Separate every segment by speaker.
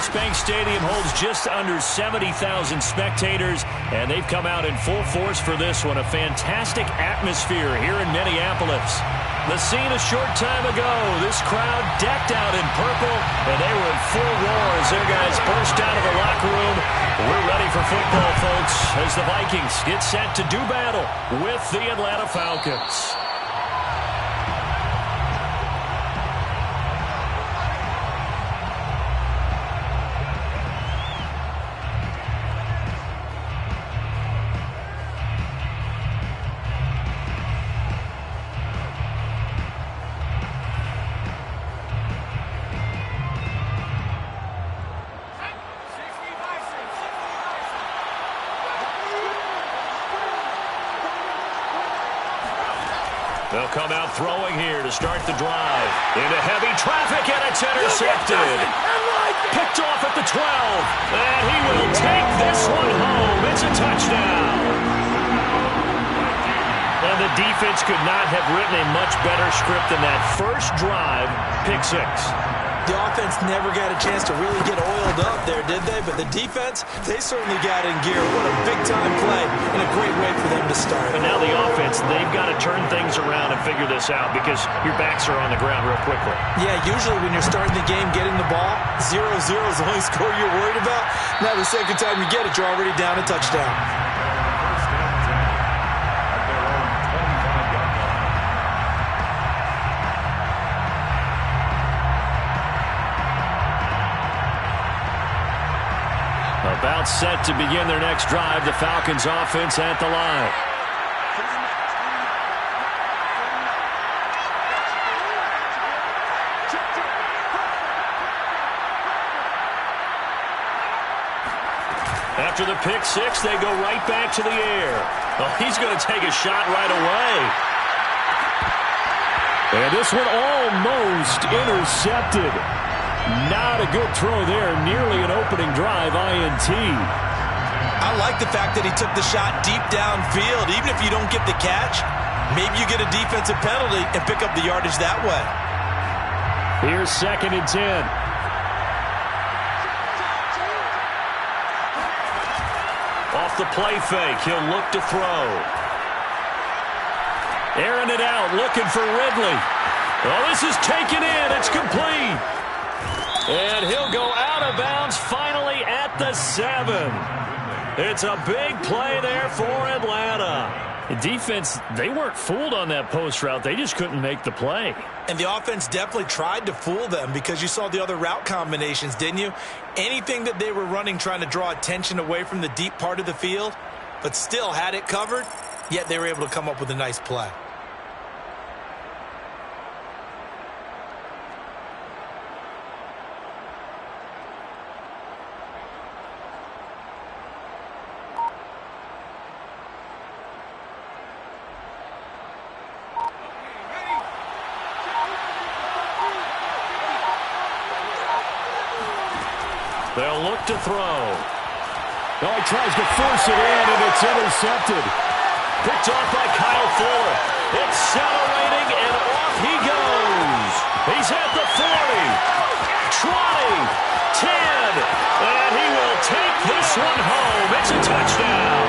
Speaker 1: US Bank Stadium holds just under 70,000 spectators, and they've come out in full force for this one. A fantastic atmosphere here in Minneapolis. The scene a short time ago, this crowd decked out in purple, and they were in full roar as their guys burst out of the locker room. We're ready for football, folks, as the Vikings get set to do battle with the Atlanta Falcons. They'll come out throwing here to start the drive. Into heavy traffic, and it's intercepted. Picked off at the 12. And he will take this one home. It's a touchdown. And the defense could not have written a much better script than that first drive, pick 6.
Speaker 2: The offense never got a chance to really get oiled up there, did they? But the defense, they certainly got in gear. What a big-time play and a great way for them to start.
Speaker 1: But now the offense, they've got to turn things around and figure this out because your backs are on the ground real quickly.
Speaker 2: Yeah, usually when you're starting the game, getting the ball, 0-0 is the only score you're worried about. Now the second time you get it, you're already down a touchdown.
Speaker 1: About set to begin their next drive, the Falcons offense at the line. After the pick 6, they go right back to the air. Oh, he's going to take a shot right away. And this one almost intercepted. Not a good throw there. Nearly an opening drive INT.
Speaker 2: I like the fact that he took the shot deep downfield. Even if you don't get the catch, maybe you get a defensive penalty and pick up the yardage that way.
Speaker 1: Here's 2nd and 10. Off the play fake, he'll look to throw. Airing it out, looking for Ridley. Oh, this is taken in. It's complete. And he'll go out of bounds finally at the 7. It's a big play there for Atlanta. The defense, they weren't fooled on that post route. They just couldn't make the play.
Speaker 2: And the offense definitely tried to fool them because you saw the other route combinations, didn't you? Anything that they were running trying to draw attention away from the deep part of the field, but still had it covered, yet they were able to come up with a nice play.
Speaker 1: They'll look to throw. Oh, he tries to force it in, and it's intercepted. Picked off by Kyle Fuller. Accelerating, and off he goes. He's at the 40, 20, 10, and he will take this one home. It's a touchdown.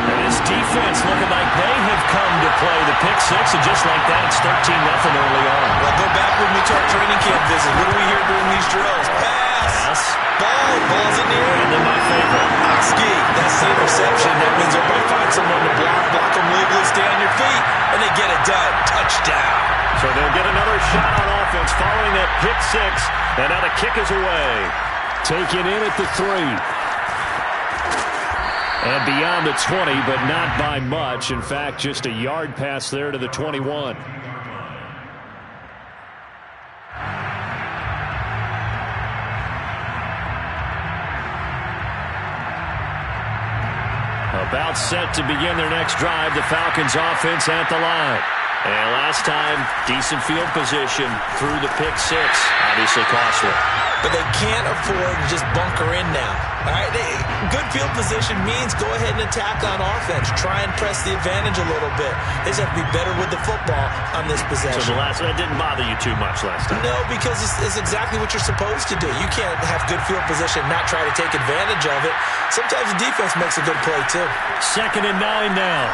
Speaker 1: And his defense looking like they have come to play the pick 6, and just like that, it's 13-0 early on.
Speaker 2: Well, go back with me to our training camp visit. What do we hear during these drills? Pass. Ball's in the air.
Speaker 1: And then my favorite.
Speaker 2: Oski. That's the interception. That means everybody find someone to block them legally, stay on your feet, and they get it done. Touchdown.
Speaker 1: So they'll get another shot on offense following that pick 6, and now the kick is away. Taken in at the 3. And beyond the 20, but not by much. In fact, just a yard pass there to the 21. About set to begin their next drive, the Falcons offense at the line. And last time, decent field position through the pick six. Obviously costly.
Speaker 2: But they can't afford to just bunker in now. All right, good field position means go ahead and attack on offense. Try and press the advantage a little bit. They just have to be better with the football on this possession.
Speaker 1: So that didn't bother you too much last time?
Speaker 2: No, because it's exactly what you're supposed to do. You can't have good field position and not try to take advantage of it. Sometimes the defense makes a good play, too.
Speaker 1: 2nd and 9 now.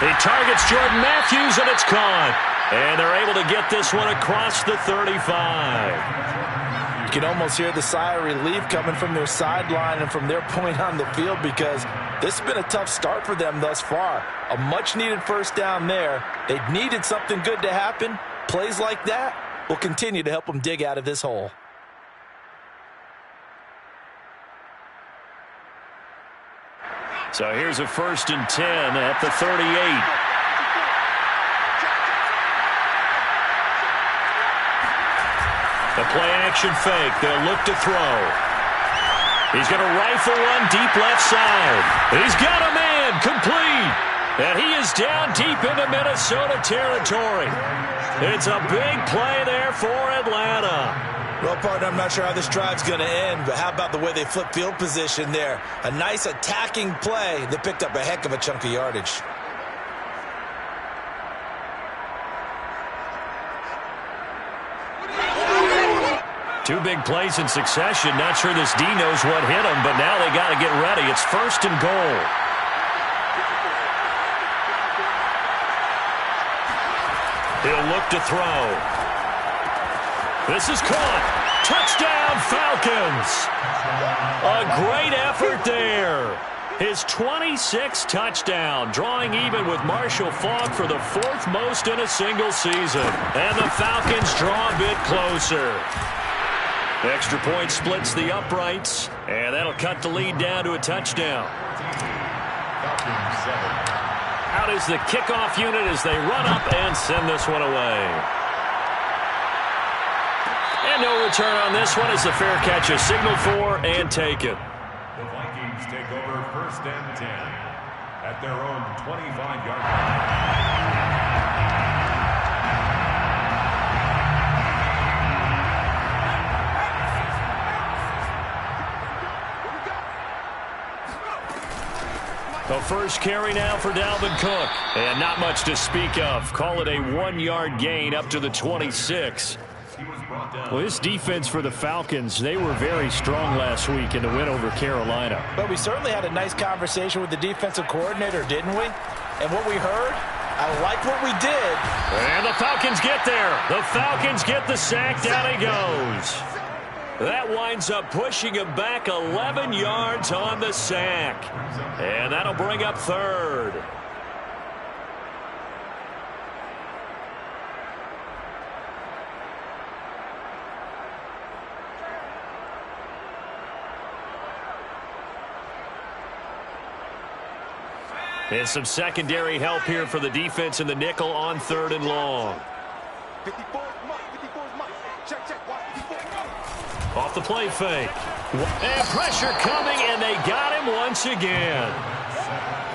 Speaker 1: He targets Jordan Matthews, and it's caught. And they're able to get this one across the 35.
Speaker 2: You can almost hear the sigh of relief coming from their sideline and from their point on the field because this has been a tough start for them thus far. A much-needed first down there. They needed something good to happen. Plays like that will continue to help them dig out of this hole.
Speaker 1: So here's a 1st and 10 at the 38. The play-action fake. They'll look to throw. He's going to rifle one deep left side. He's got a man complete. And he is down deep into Minnesota territory. It's a big play there for Atlanta.
Speaker 2: Well, partner, I'm not sure how this drive's going to end, but how about the way they flip field position there? A nice attacking play that picked up a heck of a chunk of yardage.
Speaker 1: Two big plays in succession. Not sure this D knows what hit him, but now they got to get ready. It's 1st and goal. He'll look to throw. This is caught. Touchdown, Falcons. A great effort there. His 26th touchdown, drawing even with Marshall Faulk for the 4th most in a single season. And the Falcons draw a bit closer. The extra point splits the uprights, and that'll cut the lead down to a touchdown. Out is the kickoff unit as they run up and send this one away. And no return on this one as the fair catch is signaled for and taken.
Speaker 3: The Vikings take over 1st and 10 at their own 25-yard line.
Speaker 1: The first carry now for Dalvin Cook. And not much to speak of. Call it a 1-yard gain up to the 26. Well, this defense for the Falcons, they were very strong last week in the win over Carolina.
Speaker 2: But we certainly had a nice conversation with the defensive coordinator, didn't we? And what we heard, I like what we did.
Speaker 1: And the Falcons get there. The Falcons get the sack. Down he goes. That winds up pushing him back 11 yards on the sack. And that'll bring up 3rd. And some secondary help here for the defense in the nickel on 3rd and long. Off the play fake. And pressure coming, and they got him once again.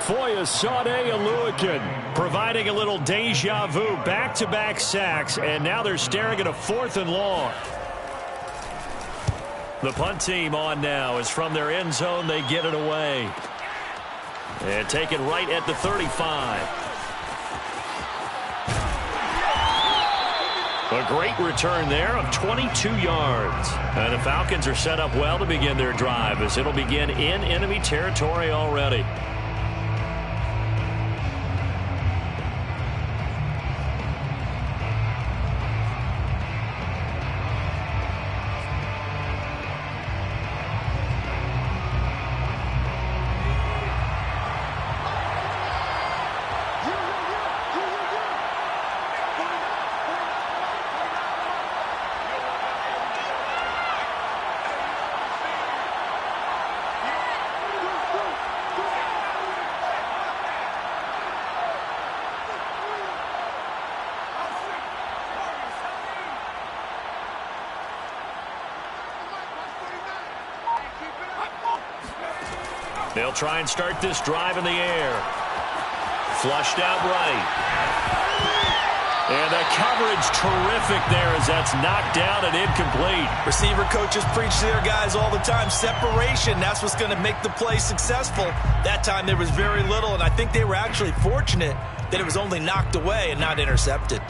Speaker 1: Foyesade Oluokun providing a little deja vu. Back-to-back sacks, and now they're staring at a 4th and long. The punt team on now is from their end zone. They get it away. And taken right at the 35. A great return there of 22 yards. And the Falcons are set up well to begin their drive as it'll begin in enemy territory already. They'll try and start this drive in the air. Flushed out right. And the coverage terrific there as that's knocked down and incomplete.
Speaker 2: Receiver coaches preach to their guys all the time. Separation, that's what's going to make the play successful. That time there was very little, and I think they were actually fortunate that it was only knocked away and not intercepted.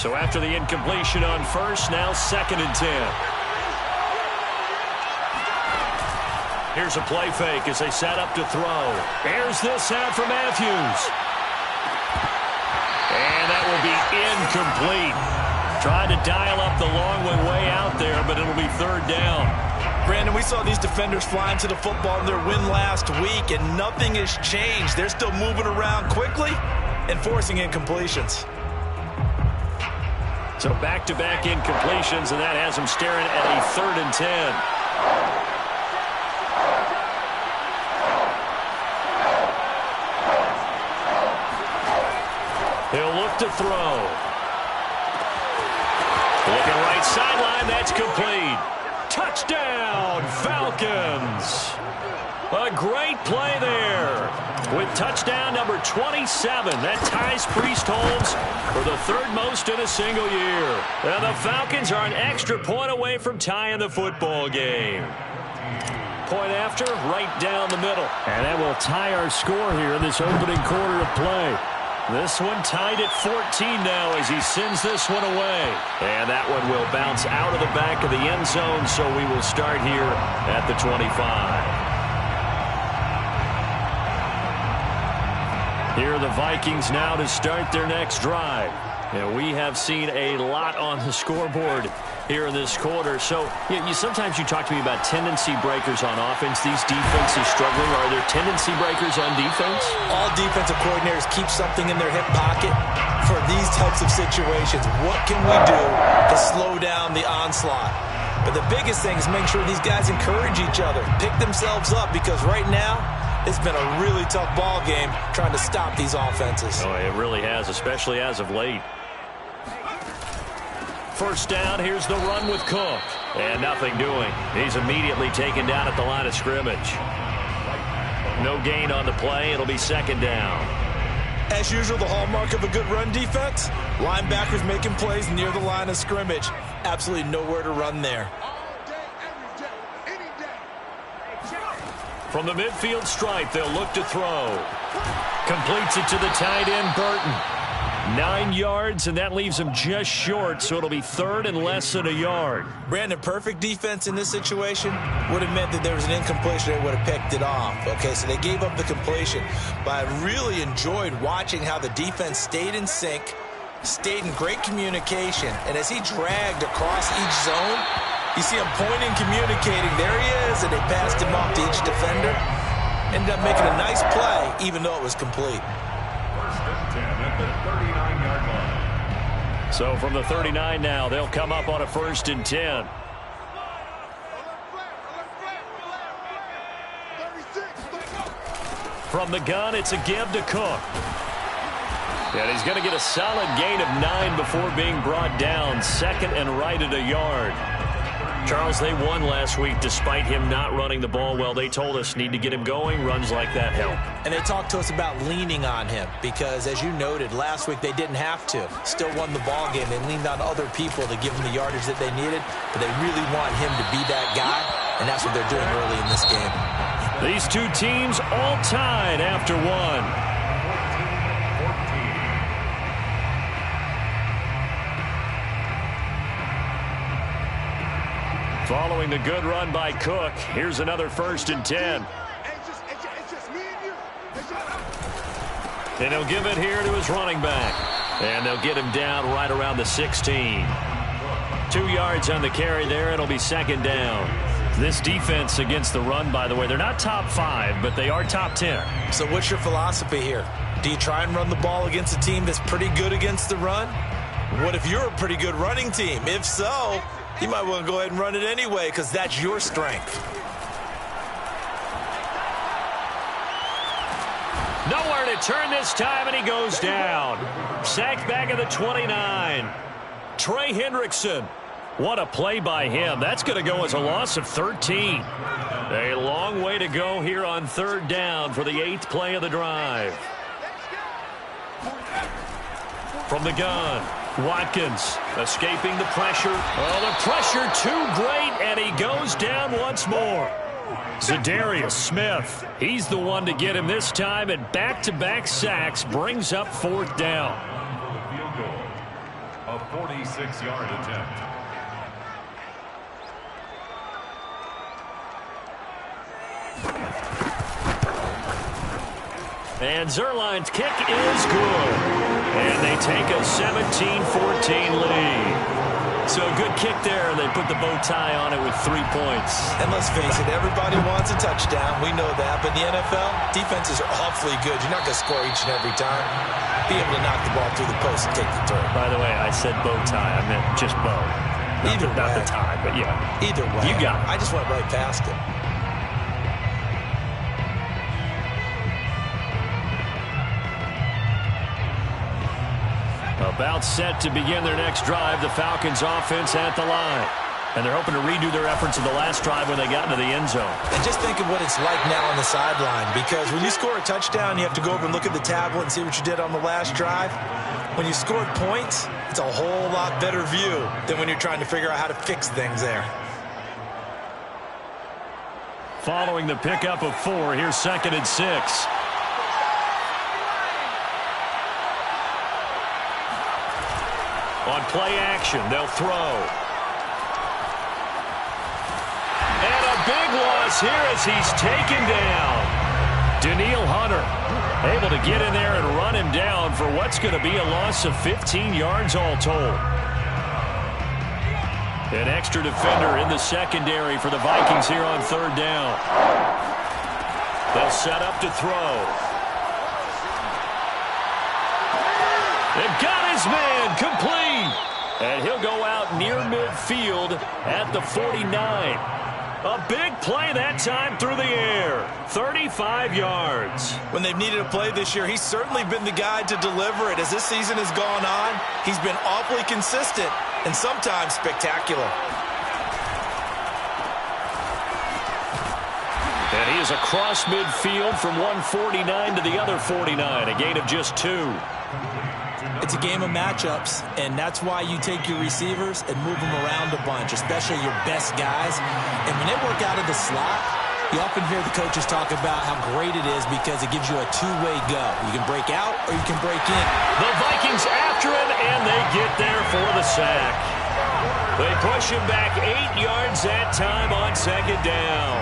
Speaker 1: So after the incompletion on first, now 2nd and 10. Here's a play fake as they set up to throw. Airs this out for Matthews. And that will be incomplete. Trying to dial up the long way out there, but it'll be 3rd down.
Speaker 2: Brandon, we saw these defenders flying to the football in their win last week, and nothing has changed. They're still moving around quickly and forcing incompletions.
Speaker 1: So back-to-back incompletions, and that has them staring at a 3rd and 10. He'll look to throw. Looking right sideline, that's complete. Touchdown, Falcons. A great play there. With touchdown number 27, that ties Priest Holmes for the 3rd most in a single year. And the Falcons are an extra point away from tying the football game. Point after, right down the middle. And that will tie our score here in this opening quarter of play. This one tied at 14 now as he sends this one away. And that one will bounce out of the back of the end zone, so we will start here at the 25. Here are the Vikings now to start their next drive. And we have seen a lot on the scoreboard here in this quarter. So sometimes you talk to me about tendency breakers on offense. These defenses struggling. Are there tendency breakers on defense?
Speaker 2: All defensive coordinators keep something in their hip pocket for these types of situations. What can we do to slow down the onslaught? But the biggest thing is make sure these guys encourage each other, pick themselves up, because right now it's been a really tough ball game trying to stop these offenses.
Speaker 1: Oh, it really has, especially as of late. First down, here's the run with Cook. And nothing doing. He's immediately taken down at the line of scrimmage. No gain on the play. It'll be 2nd down.
Speaker 2: As usual, the hallmark of a good run defense, linebackers making plays near the line of scrimmage. Absolutely nowhere to run there.
Speaker 1: From the midfield stripe, they'll look to throw. Completes it to the tight end, Burton. 9 yards, and that leaves him just short, so it'll be 3rd and less than a yard.
Speaker 2: Brandon, perfect defense in this situation would have meant that there was an incompletion. They would have picked it off. Okay, so they gave up the completion. But I really enjoyed watching how the defense stayed in sync, stayed in great communication, and as he dragged across each zone, you see him pointing, communicating. There he is, and they passed him off to each defender. Ended up making a nice play, even though it was complete.
Speaker 3: 1st and 10 at the 39-yard line.
Speaker 1: So from the 39 now, they'll come up on a 1st and 10. From the gun, it's a give to Cook. And he's going to get a solid gain of 9 before being brought down. 2nd and right at a yard. Charles, they won last week despite him not running the ball well. They told us need to get him going. Runs like that help.
Speaker 2: And they talked to us about leaning on him because, as you noted, last week they didn't have to. Still won the ball game. They leaned on other people to give them the yardage that they needed, but they really want him to be that guy, and that's what they're doing early in this game.
Speaker 1: These two teams all tied after one. Following the good run by Cook, here's another 1st and 10. And he'll give it here to his running back. And they'll get him down right around the 16. 2 yards on the carry there. It'll be 2nd down. This defense against the run, by the way, they're not top 5, but they are top 10.
Speaker 2: So what's your philosophy here? Do you try and run the ball against a team that's pretty good against the run? What if you're a pretty good running team? If so, you might want to go ahead and run it anyway because that's your strength.
Speaker 1: Nowhere to turn this time, and he goes down. Sacked back at the 29. Trey Hendrickson. What a play by him. That's going to go as a loss of 13. A long way to go here on third down for the 8th play of the drive. From the gun, Watkins escaping the pressure. Oh, the pressure too great, and he goes down once more. Zadarius Smith, he's the one to get him this time, and back-to-back sacks brings up 4th down.
Speaker 3: Field goal, a 46-yard attempt.
Speaker 1: And Zerline's kick is good. And they take a 17-14 lead. So a good kick there, and they put the bow tie on it with 3 points.
Speaker 2: And let's face it, everybody wants a touchdown. We know that. But in the NFL, defenses are awfully good. You're not going to score each and every time. Be able to knock the ball through the post and take the turn.
Speaker 1: By the way, I said bow tie. I meant just bow. Not the tie, but yeah.
Speaker 2: Either way.
Speaker 1: You got it.
Speaker 2: I just went right past it.
Speaker 1: About set to begin their next drive, the Falcons offense at the line. And they're hoping to redo their efforts in the last drive when they got into the end zone.
Speaker 2: And just think of what it's like now on the sideline, because when you score a touchdown, you have to go over and look at the tablet and see what you did on the last drive. When you scored points, it's a whole lot better view than when you're trying to figure out how to fix things there.
Speaker 1: Following the pickup of 4, here's 2nd and 6. On play action, they'll throw. And a big loss here as he's taken down. Daniil Hunter able to get in there and run him down for what's going to be a loss of 15 yards all told. An extra defender in the secondary for the Vikings here on 3rd down. They'll set up to throw. They've got his man complete. And he'll go out near midfield at the 49. A big play that time through the air. 35 yards.
Speaker 2: When they've needed a play this year, he's certainly been the guy to deliver it. As this season has gone on, he's been awfully consistent and sometimes spectacular.
Speaker 1: And he is across midfield from one 49 to the other 49. A gain of just 2.
Speaker 2: It's a game of matchups, and that's why you take your receivers and move them around a bunch, especially your best guys. And when they work out of the slot, you often hear the coaches talk about how great it is because it gives you a two-way go. You can break out or you can break in.
Speaker 1: The Vikings after him, and they get there for the sack. They push him back 8 yards that time on 2nd down.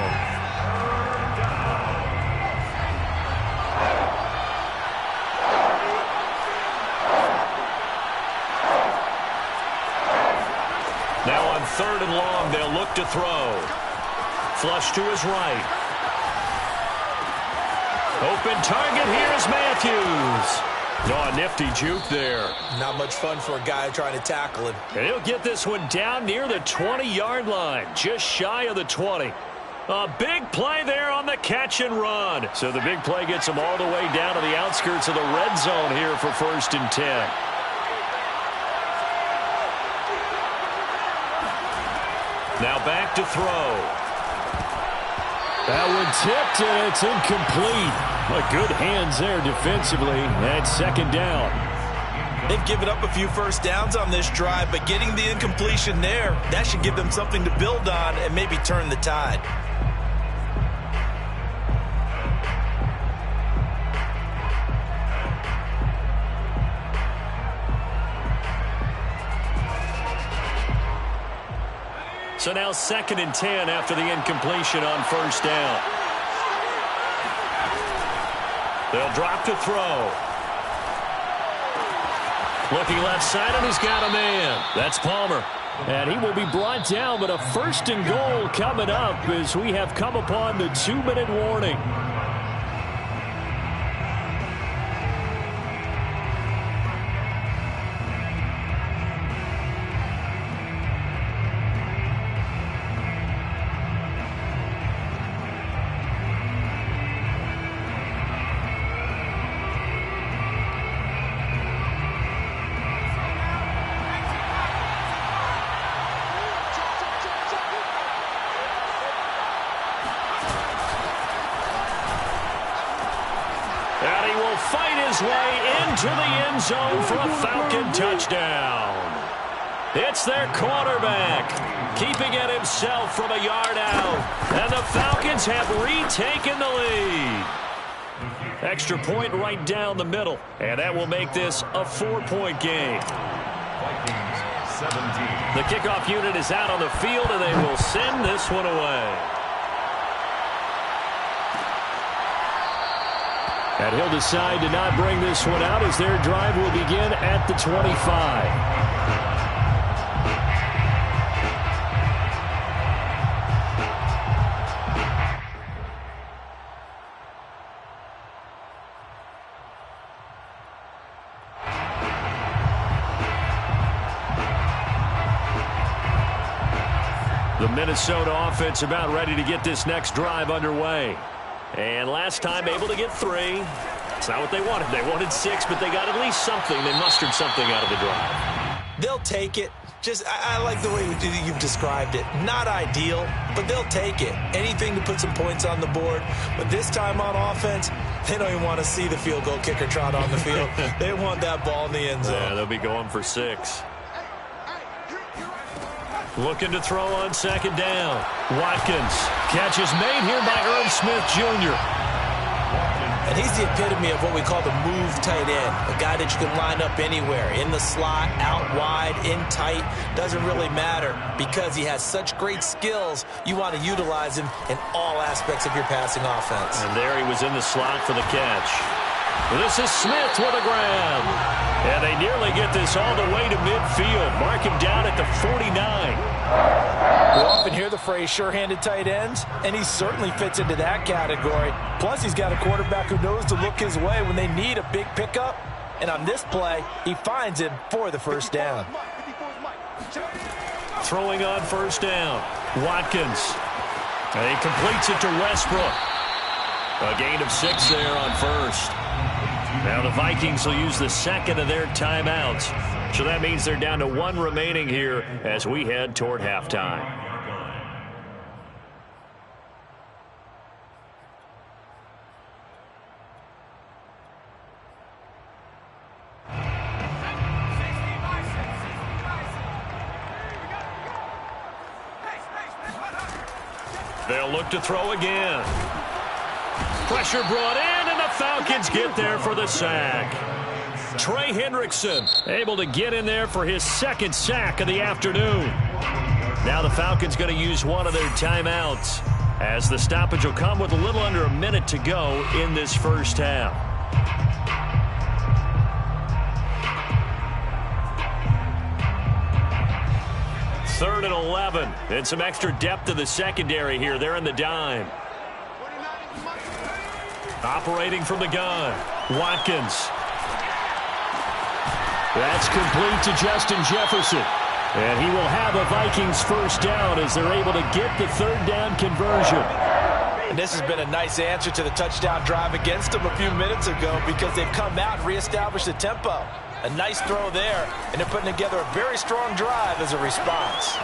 Speaker 1: Now on 3rd and long, they'll look to throw. Flush to his right. Open target, here's Matthews. Oh, a nifty juke there.
Speaker 2: Not much fun for a guy trying to tackle him.
Speaker 1: And he'll get this one down near the 20-yard line, just shy of the 20. A big play there on the catch and run. So the big play gets him all the way down to the outskirts of the red zone here for 1st and 10. Now back to throw. That one tipped, and it's incomplete. But good hands there defensively at 2nd down.
Speaker 2: They've given up a few first downs on this drive, but getting the incompletion there, that should give them something to build on and maybe turn the tide.
Speaker 1: So now 2nd and 10 after the incompletion on 1st down. They'll drop to throw. Looking left side, and he's got a man. That's Palmer. And he will be brought down, but a 1st and goal coming up as we have come upon the 2-minute warning. fight his way into the end zone for a Falcon touchdown. It's their quarterback, keeping it himself from a yard out. And the Falcons have retaken the lead. Extra point right down the middle. And that will make this a 4-point game.
Speaker 3: Vikings 17.
Speaker 1: The kickoff unit is out on the field, and they will send this one away. And he'll decide to not bring this one out as their drive will begin at the 25. The Minnesota offense about ready to get this next drive underway. And last time able to get 3. It's not what they wanted. They wanted 6, but they got at least something. They mustered something out of the drive.
Speaker 2: They'll take it. I like the way you've described it. Not ideal, but they'll take it. Anything to put some points on the board. But this time on offense, they don't even want to see the field goal kicker trot on the field. They want that ball in the end zone.
Speaker 1: Yeah, they'll be going for 6. Looking to throw on second down. Watkins. Catch is made here by Irv Smith Jr.
Speaker 2: And he's the epitome of what we call the move tight end. A guy that you can line up anywhere. In the slot, out wide, in tight. Doesn't really matter because he has such great skills. You want to utilize him in all aspects of your passing offense.
Speaker 1: And there he was in the slot for the catch. This is Smith with a grab. And they nearly get this all the way to midfield. Mark him down at the 49.
Speaker 2: We often hear the phrase sure-handed tight ends, and he certainly fits into that category. Plus, he's got a quarterback who knows to look his way when they need a big pickup. And on this play, he finds him for the first down.
Speaker 1: Throwing on first down. Watkins. And he completes it to Westbrook. A gain of 6 there on first. Now the Vikings will use the second of their timeouts. So that means they're down to 1 remaining here as we head toward halftime. They'll look to throw again. Pressure brought in, and the Falcons get there for the sack. Trey Hendrickson able to get in there for his second sack of the afternoon. Now the Falcons going to use one of their timeouts as the stoppage will come with a little under a minute to go in this first half. Third and 11, and some extra depth to the secondary here. They're in the dime. Operating from the gun, Watkins. That's complete to Justin Jefferson. And he will have a Vikings first down as they're able to get the third down conversion.
Speaker 2: And this has been a nice answer to the touchdown drive against them a few minutes ago because they've come out and reestablished the tempo. A nice throw there, and they're putting together a very strong drive as a response.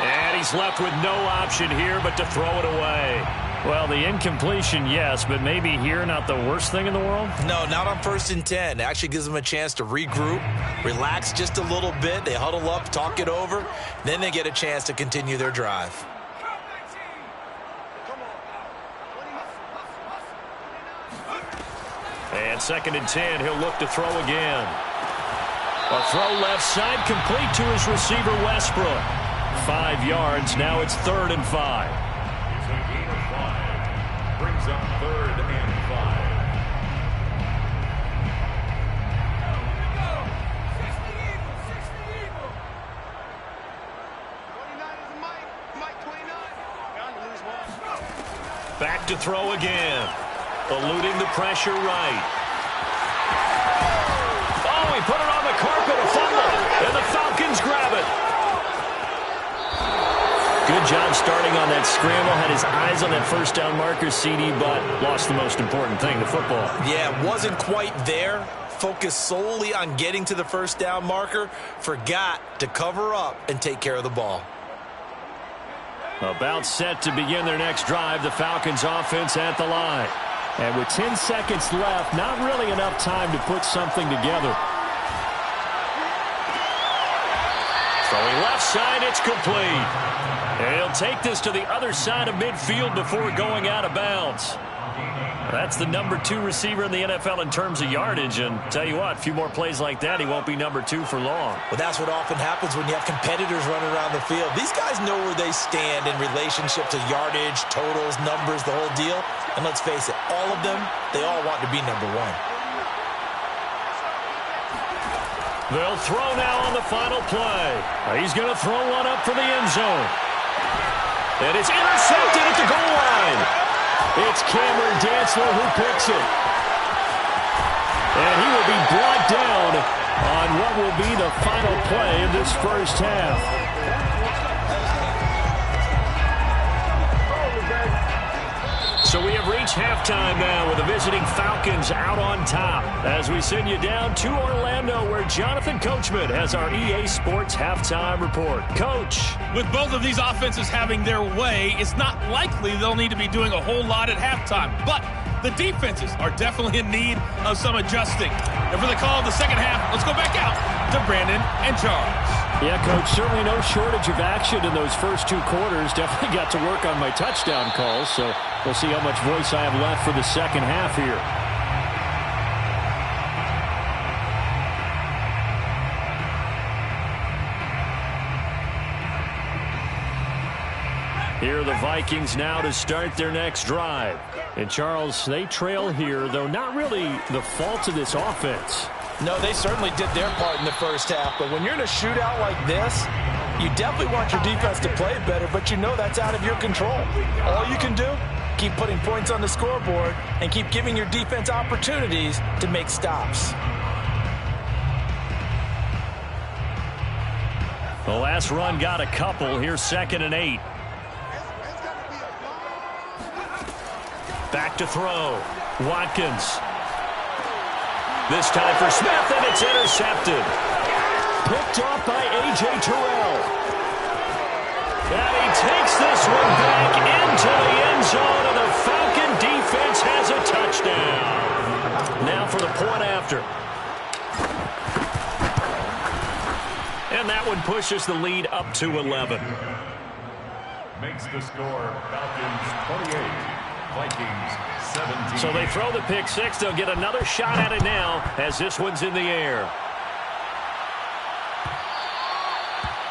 Speaker 1: And he's left with no option here but to throw it away. Well, the incompletion, yes, but maybe here not the worst thing in the world?
Speaker 2: No, not on 1st and 10. It actually gives them a chance to regroup, relax just a little bit. They huddle up, talk it over. Then they get a chance to continue their drive.
Speaker 1: And 2nd and 10, he'll look to throw again. A throw left side, complete to his receiver, Westbrook. 5 yards, now it's 3rd and 5.
Speaker 3: Brings up 3rd and 5.
Speaker 1: Back to throw again. Eluding the pressure right. Oh, he put it on the carpet, a fumble, and the Falcons grab it. Good job starting on that scramble. Had his eyes on that first down marker, CD, but lost the most important thing, the football.
Speaker 2: Yeah, wasn't quite there. Focused solely on getting to the first down marker. Forgot to cover up and take care of the ball.
Speaker 1: About set to begin their next drive. The Falcons offense at the line. And with 10 seconds left, not really enough time to put something together. Throwing left side, it's complete. And he'll take this to the other side of midfield before going out of bounds. That's the number 2 receiver in the NFL in terms of yardage. And tell you what, a few more plays like that, he won't be number 2 for long.
Speaker 2: Well, that's what often happens when you have competitors running around the field. These guys know where they stand in relationship to yardage, totals, numbers, the whole deal. And let's face it, all of them, they all want to be number 1.
Speaker 1: They'll throw now on the final play. He's going to throw one up for the end zone. And it's intercepted at the goal line. It's Cameron Dantzler who picks it. And he will be brought down on what will be the final play of this first half. So we have reached halftime now with the visiting Falcons out on top as we send you down to Orlando where Jonathan Coachman has our EA Sports halftime report. Coach.
Speaker 4: With both of these offenses having their way, it's not likely they'll need to be doing a whole lot at halftime. But the defenses are definitely in need of some adjusting. And for the call of the second half, let's go back out to Brandon and Charles.
Speaker 1: Yeah, Coach, certainly no shortage of action in those first 2 quarters. Definitely got to work on my touchdown calls, so we'll see how much voice I have left for the second half here. Here are the Vikings now to start their next drive. And, Charles, they trail here, though not really the fault of this offense.
Speaker 2: No, they certainly did their part in the first half, but when you're in a shootout like this, you definitely want your defense to play better, but you know that's out of your control. All you can do, keep putting points on the scoreboard and keep giving your defense opportunities to make stops.
Speaker 1: The last run got a couple. Here's 2nd and 8. Back to throw. Watkins. This time for Smith, and it's intercepted. Picked off by A.J. Terrell. And he takes this one back into the end zone, and the Falcon defense has a touchdown. Now for the point after. And that one pushes the lead up to 11.
Speaker 3: Makes the score Falcons 28, Vikings 17.
Speaker 1: So they throw the pick 6. They'll get another shot at it now as this one's in the air.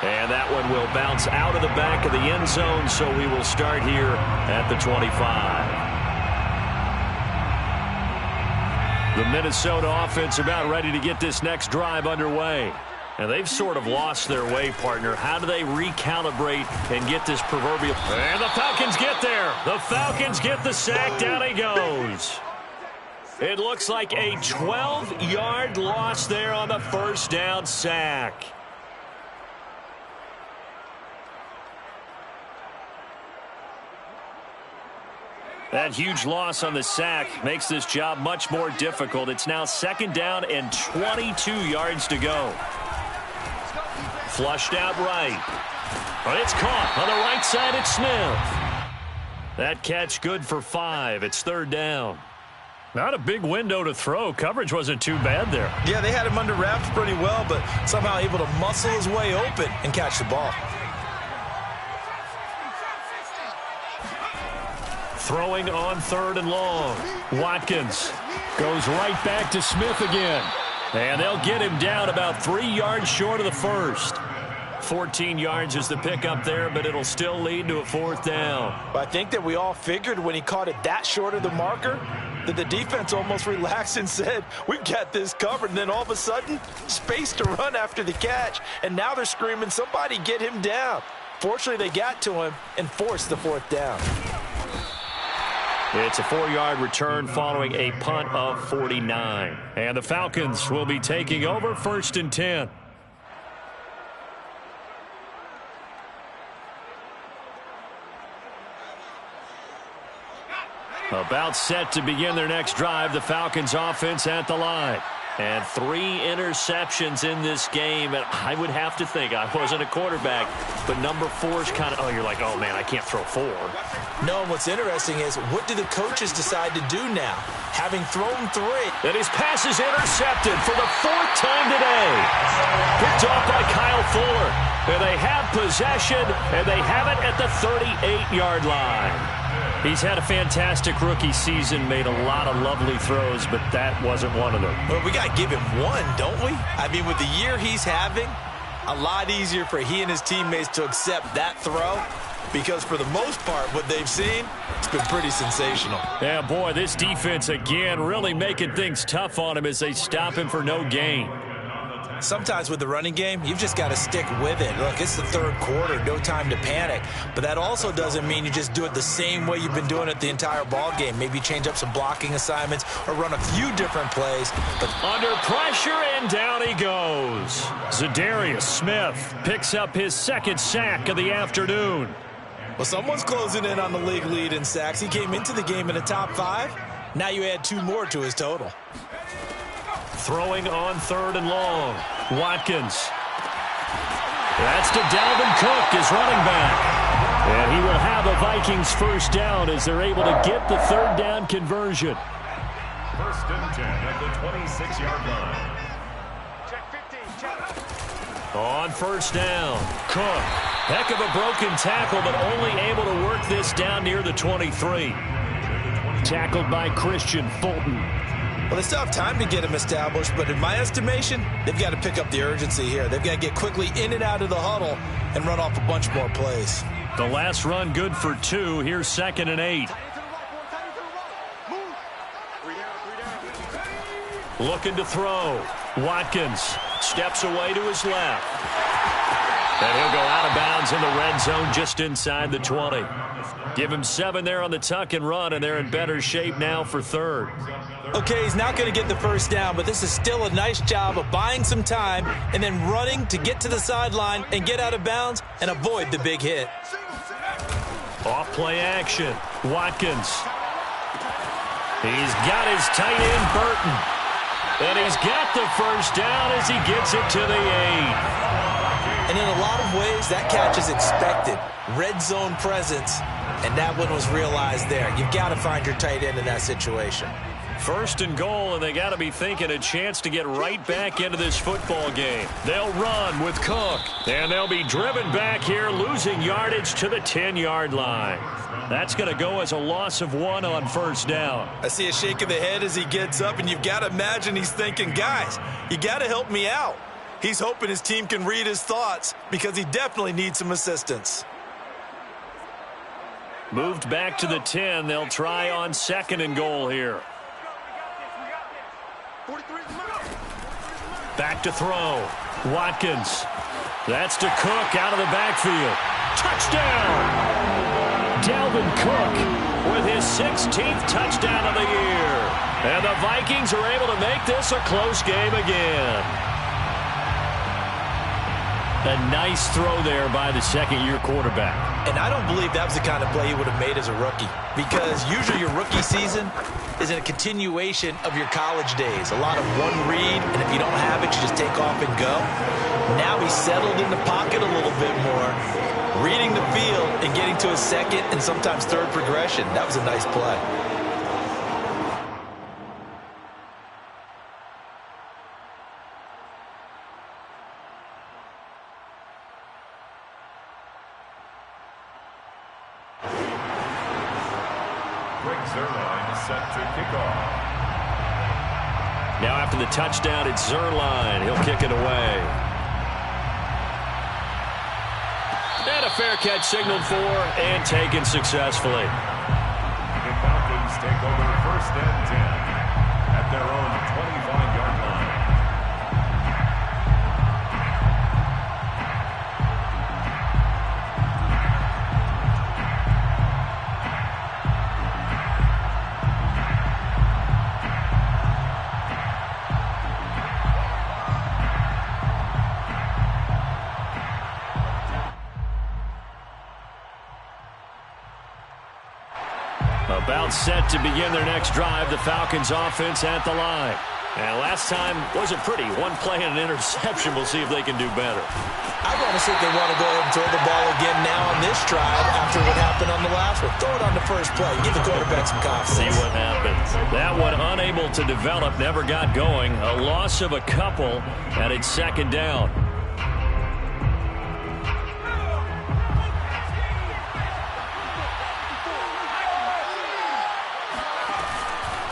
Speaker 1: And that one will bounce out of the back of the end zone, so we will start here at the 25. The Minnesota offense about ready to get this next drive underway. And they've sort of lost their way, partner. How do they recalibrate and get this proverbial... And the Falcons get there. The Falcons get the sack. Down he goes. It looks like a 12-yard loss there on the first down sack. That huge loss on the sack makes this job much more difficult. It's now 2nd down and 22 yards to go. Flushed out right. But it's caught on the right side. It's Smith. That catch good for 5. It's 3rd down. Not a big window to throw. Coverage wasn't too bad there.
Speaker 2: Yeah, they had him under wraps pretty well, but somehow able to muscle his way open and catch the ball.
Speaker 1: Throwing on 3rd and long. Watkins goes right back to Smith again. And they'll get him down about 3 yards short of the first. 14 yards is the pickup there, but it'll still lead to a 4th down.
Speaker 2: But I think that we all figured when he caught it that short of the marker that the defense almost relaxed and said, we've got this covered. And then all of a sudden, space to run after the catch. And now they're screaming, somebody get him down. Fortunately, they got to him and forced the 4th down.
Speaker 1: It's a 4-yard return following a punt of 49. And the Falcons will be taking over 1st and 10. About set to begin their next drive. The Falcons offense at the line. And 3 interceptions in this game. And I would have to think, I wasn't a quarterback, but number 4 is kind of, oh, you're like, oh, man, I can't throw 4.
Speaker 2: No, and what's interesting is, what do the coaches decide to do now? Having thrown 3.
Speaker 1: And his pass is intercepted for the 4th time today. Picked off by Kyle Fuller. And they have possession, and they have it at the 38-yard line. He's had a fantastic rookie season, made a lot of lovely throws, but that wasn't one of them.
Speaker 2: Well, we got to give him one, don't we? I mean, with the year he's having, a lot easier for he and his teammates to accept that throw, because for the most part, what they've seen, it's been pretty sensational.
Speaker 1: Yeah, boy, this defense, again, really making things tough on him as they stop him for no gain.
Speaker 2: Sometimes with the running game, you've just got to stick with it. Look, it's the 3rd quarter, no time to panic. But that also doesn't mean you just do it the same way you've been doing it the entire ball game. Maybe change up some blocking assignments or run a few different plays. But
Speaker 1: under pressure, and down he goes. Zadarius Smith picks up his 2nd sack of the afternoon.
Speaker 2: Well, someone's closing in on the league lead in sacks. He came into the game in the top 5. Now you add 2 more to his total.
Speaker 1: Throwing on 3rd and long. Watkins. That's to Dalvin Cook, his running back. And he will have a Vikings 1st down as they're able to get the 3rd down conversion.
Speaker 3: 1st and 10 at the 26-yard line.
Speaker 1: On 1st down, Cook. Heck of a broken tackle, but only able to work this down near the 23. Tackled by Christian Fulton.
Speaker 2: Well, they still have time to get him established, but in my estimation, they've got to pick up the urgency here. They've got to get quickly in and out of the huddle and run off a bunch more plays.
Speaker 1: The last run good for 2. Here's 2nd and 8. Looking to throw. Watkins steps away to his left. And he'll go out of bounds in the red zone just inside the 20. Give him 7 there on the tuck and run, and they're in better shape now for 3rd.
Speaker 2: Okay, he's not going to get the 1st down, but this is still a nice job of buying some time and then running to get to the sideline and get out of bounds and avoid the big hit.
Speaker 1: Off play action. Watkins. He's got his tight end, Burton. And he's got the 1st down as he gets it to the 8.
Speaker 2: And in a lot of ways, that catch is expected. Red zone presence, and that one was realized there. You've got to find your tight end in that situation.
Speaker 1: 1st and goal, and they got to be thinking a chance to get right back into this football game. They'll run with Cook, and they'll be driven back here, losing yardage to the 10-yard line. That's going to go as a loss of 1 on 1st down.
Speaker 2: I see a shake of the head as he gets up, and you've got to imagine he's thinking, guys, you got to help me out. He's hoping his team can read his thoughts because he definitely needs some assistance.
Speaker 1: Moved back to the 10. They'll try on 2nd and goal here. Back to throw. Watkins. That's to Cook out of the backfield. Touchdown! Dalvin Cook with his 16th touchdown of the year. And the Vikings are able to make this a close game again. A nice throw there by the 2nd-year quarterback.
Speaker 2: And I don't believe that was the kind of play he would have made as a rookie, because usually your rookie season is in a continuation of your college days. A lot of one read, and if you don't have it, you just take off and go. Now he's settled in the pocket a little bit more, reading the field and getting to his 2nd and sometimes 3rd progression. That was a nice play.
Speaker 1: Now after the touchdown, it's Zerline. He'll kick it away. And a fair catch signaled for and taken successfully.
Speaker 3: The Falcons take over 1st and 10 at their own 25-yard line.
Speaker 1: About set to begin their next drive. The Falcons offense at the line. And last time wasn't pretty. One play and an interception. We'll see if they can do better.
Speaker 2: I want to see if they want to go ahead and throw the ball again now on this drive after what happened on the last one. Throw it on the first play. Give the quarterback some confidence.
Speaker 1: See what happens. That one unable to develop, never got going. A loss of a couple, and it's second down.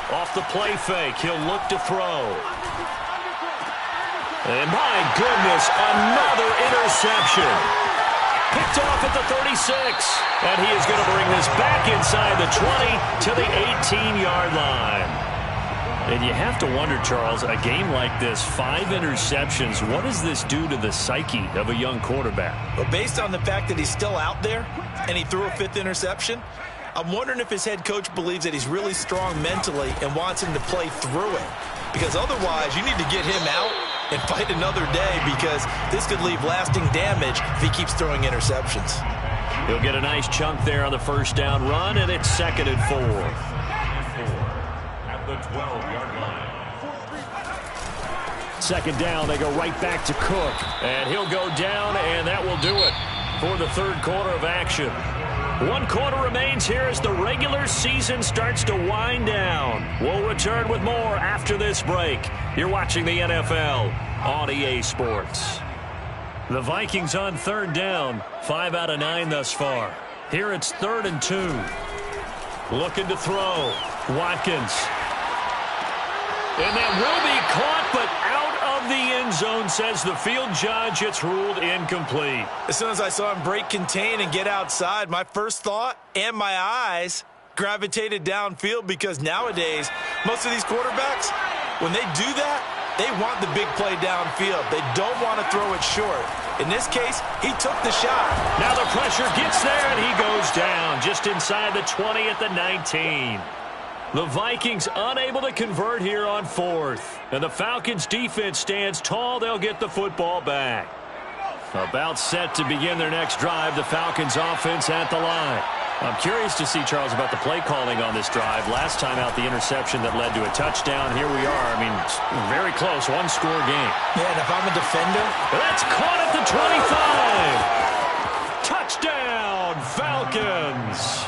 Speaker 1: Off the play fake, he'll look to throw. And my goodness, another interception. Picked off at the 36. And he is going to bring this back inside the 20 to the 18-yard line. And you have to wonder, Charles, a game like this, 5 interceptions, what does this do to the psyche of a young quarterback?
Speaker 2: Well, based on the fact that he's still out there and he threw a 5th interception, I'm wondering if his head coach believes that he's really strong mentally and wants him to play through it. Because otherwise, you need to get him out and fight another day, because this could leave lasting damage if he keeps throwing interceptions.
Speaker 1: He'll get a nice chunk there on the first down run, and it's 2nd and 4.
Speaker 3: At the 12-yard line.
Speaker 1: 2nd down, they go right back to Cook. And he'll go down, and that will do it for the 3rd quarter of action. 1 quarter remains here as the regular season starts to wind down. We'll return with more after this break. You're watching the NFL on EA Sports. The Vikings on 3rd down, 5 out of 9 thus far. Here it's 3rd and 2. Looking to throw. Watkins. And that will be caught, but out of the end zone, says the field judge. It's ruled incomplete.
Speaker 2: As soon as I saw him break contain and get outside, my first thought and my eyes gravitated downfield, because nowadays, most of these quarterbacks, when they do that, they want the big play downfield. They don't want to throw it short. In this case, he took the shot.
Speaker 1: Now the pressure gets there, and he goes down just inside the 20 at the 19. The Vikings unable to convert here on 4th. And the Falcons defense stands tall. They'll get the football back. About set to begin their next drive. The Falcons offense at the line. I'm curious to see, Charles, about the play calling on this drive. Last time out, the interception that led to a touchdown. Here we are. I mean, very close. 1-score game.
Speaker 2: Yeah, and if I'm a defender.
Speaker 1: That's caught at the 25. Touchdown, Falcons.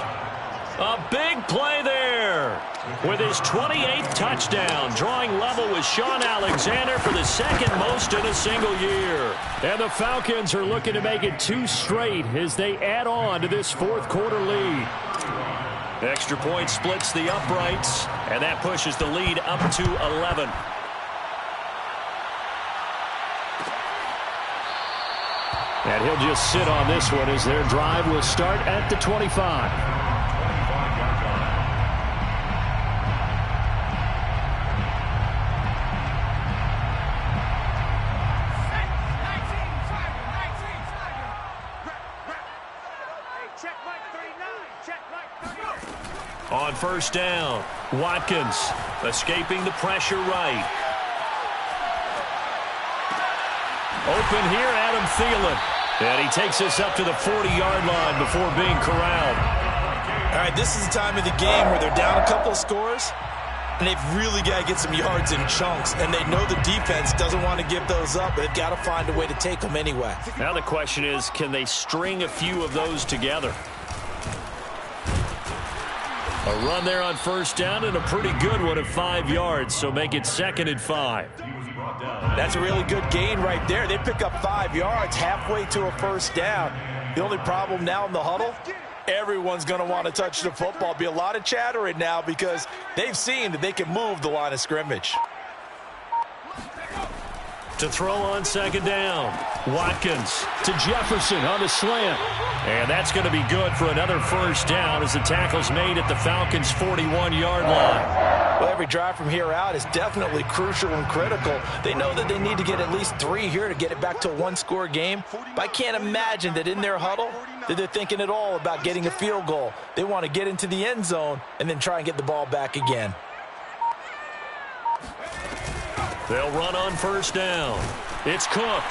Speaker 1: A big play there with his 28th touchdown, drawing level with Sean Alexander for the 2nd most in a single year. And the Falcons are looking to make it 2 straight as they add on to this 4th quarter lead. Extra point splits the uprights, and that pushes the lead up to 11. And he'll just sit on this one as their drive will start at the 25. On 1st down, Watkins escaping the pressure right. Open here, Adam Thielen. And he takes us up to the 40-yard line before being corralled.
Speaker 2: All right, this is the time of the game where they're down a couple of scores, and they've really got to get some yards in chunks, and they know the defense doesn't want to give those up, but they've got to find a way to take them anyway.
Speaker 1: Now the question is, can they string a few of those together? A run there on 1st down, and a pretty good one of 5 yards, so make it 2nd and 5.
Speaker 2: That's a really good gain right there. They pick up 5 yards halfway to a 1st down. The only problem now in the huddle, everyone's going to want to touch the football. Be a lot of chattering now because they've seen that they can move the line of scrimmage.
Speaker 1: To throw on 2nd down, Watkins to Jefferson on the slant. And that's going to be good for another 1st down as the tackle's made at the Falcons' 41-yard line.
Speaker 2: Well, every drive from here out is definitely crucial and critical. They know that they need to get at least 3 here to get it back to a 1-score game. But I can't imagine that in their huddle that they're thinking at all about getting a field goal. They want to get into the end zone and then try and get the ball back again.
Speaker 1: They'll run on 1st down. It's Cook.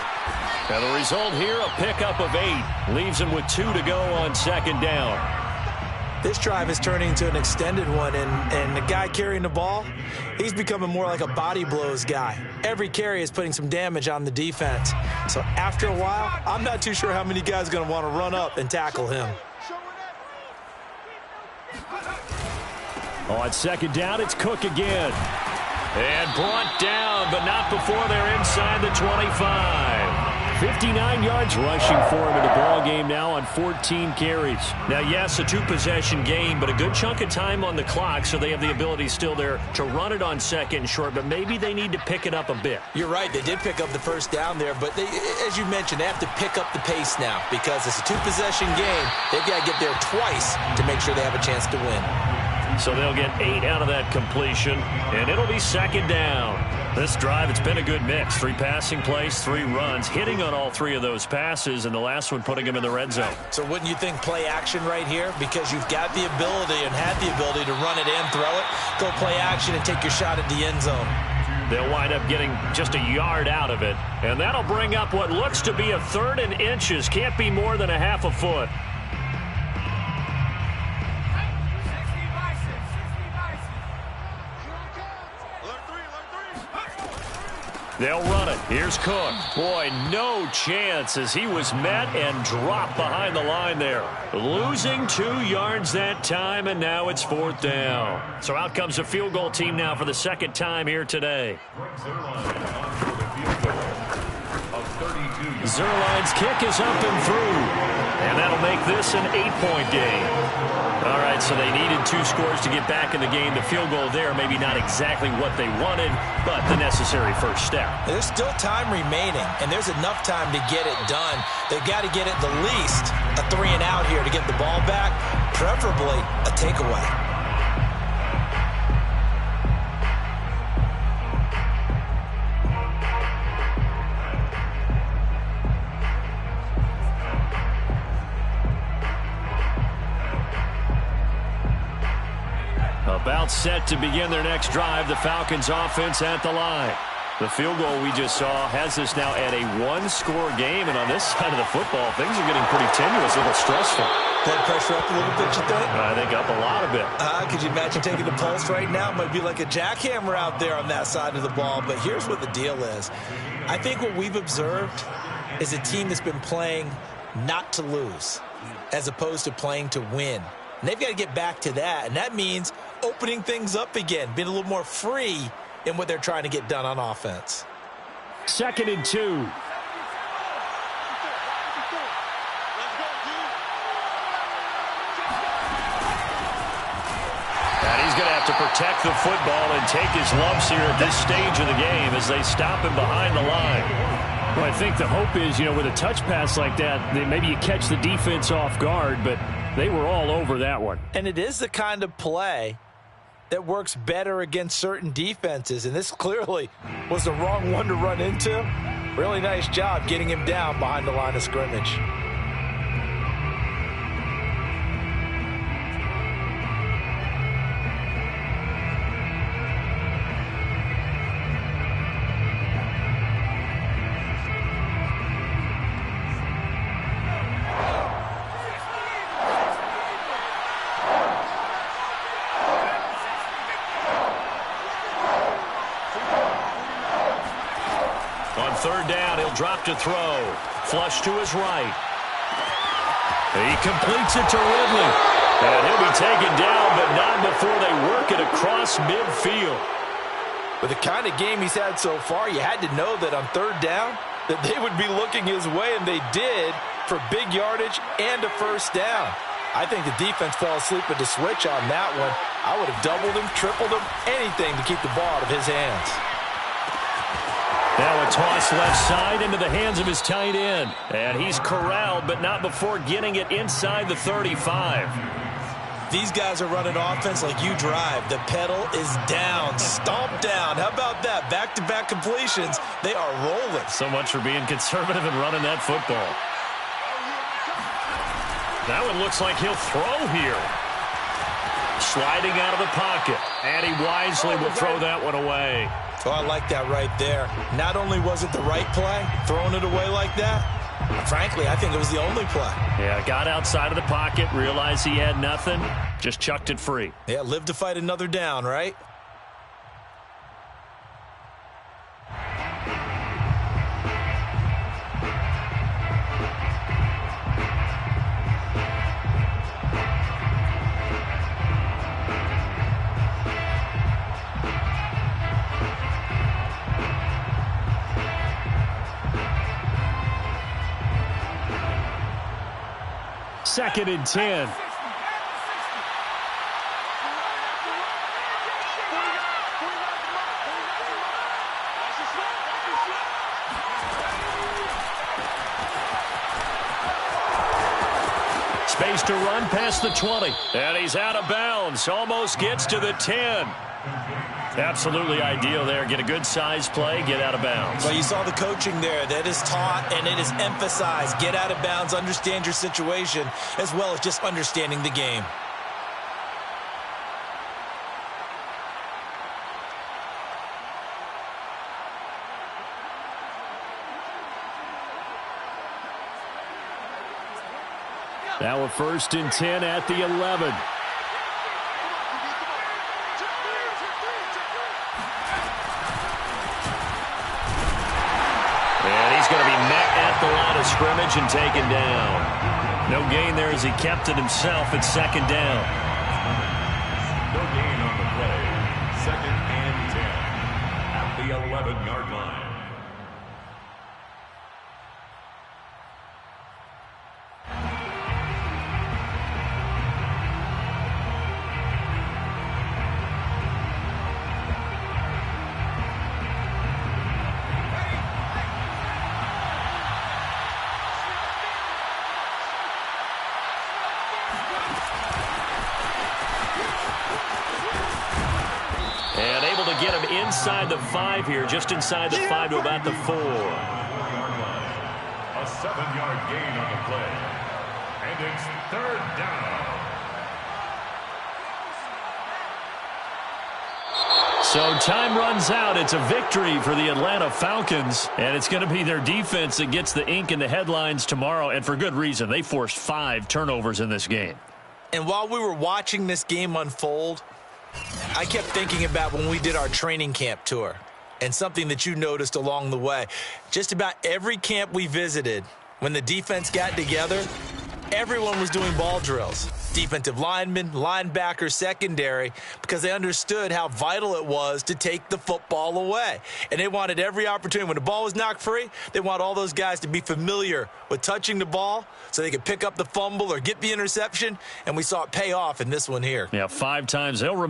Speaker 1: And the result here, a pickup of 8. Leaves him with 2 to go on 2nd down.
Speaker 2: This drive is turning into an extended one, and the guy carrying the ball, he's becoming more like a body blows guy. Every carry is putting some damage on the defense. So after a while, I'm not too sure how many guys are going to want to run up and tackle him.
Speaker 1: On second down, it's Cook again. And brought down, but not before they're inside the 25. 59 yards rushing for him in the ball game now on 14 carries. Now, yes, a two-possession game, but a good chunk of time on the clock, so they have the ability still there to run it on second and short, but maybe they need to pick it up a bit.
Speaker 2: You're right. They did pick up the first down there, but as you mentioned, they have to pick up the pace now because it's a two-possession game. They've got to get there twice to make sure they have a chance to win.
Speaker 1: So they'll get 8 out of that completion, and it'll be second down. This drive, it's been a good mix. 3 passing plays, 3 runs, hitting on all 3 of those passes, and the last one putting him in the red zone.
Speaker 2: So wouldn't you think play action right here? Because you've got the ability and had the ability to run it in, throw it, go play action, and take your shot at the end zone.
Speaker 1: They'll wind up getting just a yard out of it, and that'll bring up what looks to be a 3rd and inches. Can't be more than a half a foot. They'll run it. Here's Cook. Boy, no chance as he was met and dropped behind the line there. Losing 2 yards that time, and now it's 4th down. So out comes the field goal team now for the second time here today. Zerline's kick is up and through, and that'll make this an 8-point game. All right, so they needed 2 scores to get back in the game. The field goal there, maybe not exactly what they wanted, but the necessary first step.
Speaker 2: There's still time remaining, and there's enough time to get it done. They've got to get at the least a 3 and out here to get the ball back, preferably a takeaway.
Speaker 1: About set to begin their next drive, the Falcons offense at the line. The field goal we just saw has us now at a 1-score game, and on this side of the football, things are getting pretty tenuous, a little stressful.
Speaker 2: Blood pressure up a little bit, you think?
Speaker 1: I think up a lot of it.
Speaker 2: Could you imagine taking the pulse right now? It might be like a jackhammer out there on that side of the ball, but here's what the deal is. I think what we've observed is a team that's been playing not to lose as opposed to playing to win. And they've got to get back to that, and that means opening things up again, being a little more free in what they're trying to get done on offense.
Speaker 1: 2nd and 2. And he's going to have to protect the football and take his lumps here at this stage of the game as they stop him behind the line. Well, I think the hope is, with a touch pass like that, maybe you catch the defense off guard, but they were all over that one.
Speaker 2: And it is the kind of play that works better against certain defenses, and this clearly was the wrong one to run into. Really nice job getting him down behind the line of scrimmage.
Speaker 1: Drop to throw. Flush to his right. He completes it to Ridley. And he'll be taken down, but not before they work it across midfield.
Speaker 2: With the kind of game he's had so far, you had to know that on 3rd down that they would be looking his way, and they did for big yardage and a first down. I think the defense fell asleep at the switch on that one. I would have doubled him, tripled him, anything to keep the ball out of his hands.
Speaker 1: Now a toss left side into the hands of his tight end. And he's corralled, but not before getting it inside the 35.
Speaker 2: These guys are running offense like you drive. The pedal is down, stomped down. How about that? Back-to-back completions. They are rolling.
Speaker 1: So much for being conservative and running that football. That one looks like he'll throw here. Sliding out of the pocket. And he wisely will throw that one away.
Speaker 2: Oh, I like that right there. Not only was it the right play, throwing it away like that, Frankly, I think it was the only play.
Speaker 1: Yeah, got outside of the pocket, realized he had nothing, just chucked it free.
Speaker 2: Yeah, live to fight another down, right?
Speaker 1: Second and 10. Space to run past the 20. And he's out of bounds. Almost gets to the 10. Absolutely ideal there. Get a good size play, get out of bounds.
Speaker 2: Well, you saw the coaching there. That is taught and it is emphasized. Get out of bounds, understand your situation, as well as just understanding the game.
Speaker 1: Now a first and 10 at the 11. And he's going to be met at the line of scrimmage and taken down. No gain there as he kept it himself at second down.
Speaker 3: No gain on the play. Second and 10 at the 11-yard line.
Speaker 1: And able to get him inside the 5 here, just inside the 5 to about the 4.
Speaker 3: A 7-yard gain on the play. And it's third down.
Speaker 1: So time runs out. It's a victory for the Atlanta Falcons, and it's going to be their defense that gets the ink in the headlines tomorrow, and for good reason. They forced 5 turnovers in this game.
Speaker 2: And while we were watching this game unfold, I kept thinking about when we did our training camp tour and something that you noticed along the way. Just about every camp we visited, when the defense got together, everyone was doing ball drills. Defensive linemen, linebackers, secondary, because they understood how vital it was to take the football away. And they wanted every opportunity. When the ball was knocked free, they want all those guys to be familiar with touching the ball so they could pick up the fumble or get the interception. And we saw it pay off in this one here.
Speaker 1: Yeah, 5 times. They'll